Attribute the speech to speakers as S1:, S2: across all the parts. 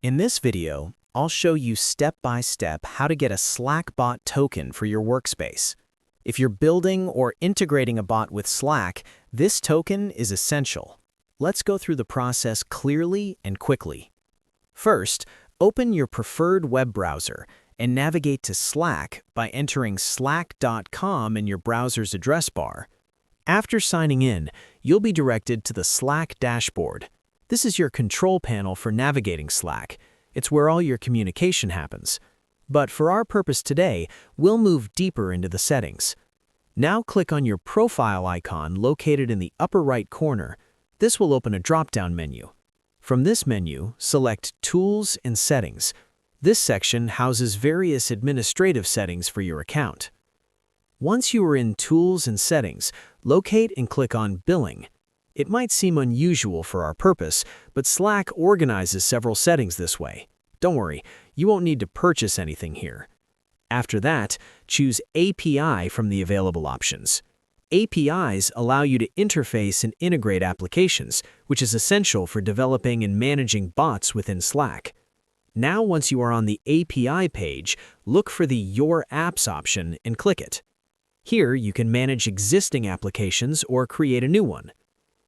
S1: In this video, I'll show you step-by-step how to get a Slack bot token for your workspace. If you're building or integrating a bot with Slack, this token is essential. Let's go through the process clearly and quickly. First, open your preferred web browser and navigate to Slack by entering slack.com in your browser's address bar. After signing in, you'll be directed to the Slack dashboard. This is your control panel for navigating Slack. It's where all your communication happens. But for our purpose today, we'll move deeper into the settings. Now click on your profile icon located in the upper right corner. This will open a drop-down menu. From this menu, select Tools and Settings. This section houses various administrative settings for your account. Once you are in Tools and Settings, locate and click on Billing. It might seem unusual for our purpose, but Slack organizes several settings this way. Don't worry, you won't need to purchase anything here. After that, choose API from the available options. APIs allow you to interface and integrate applications, which is essential for developing and managing bots within Slack. Now, once you are on the API page, look for the Your Apps option and click it. Here, you can manage existing applications or create a new one.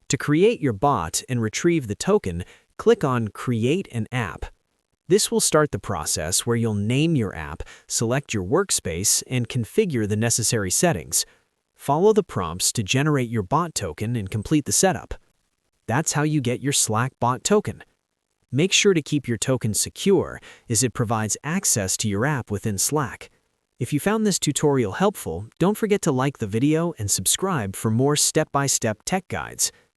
S1: To create your bot and retrieve the token, click on Create an App. This will start the process where you'll name your app, select your workspace, and configure the necessary settings. Follow the prompts to generate your bot token and complete the setup. That's how you get your Slack bot token. Make sure to keep your token secure, as it provides access to your app within Slack. If you found this tutorial helpful, don't forget to like the video and subscribe for more step-by-step tech guides.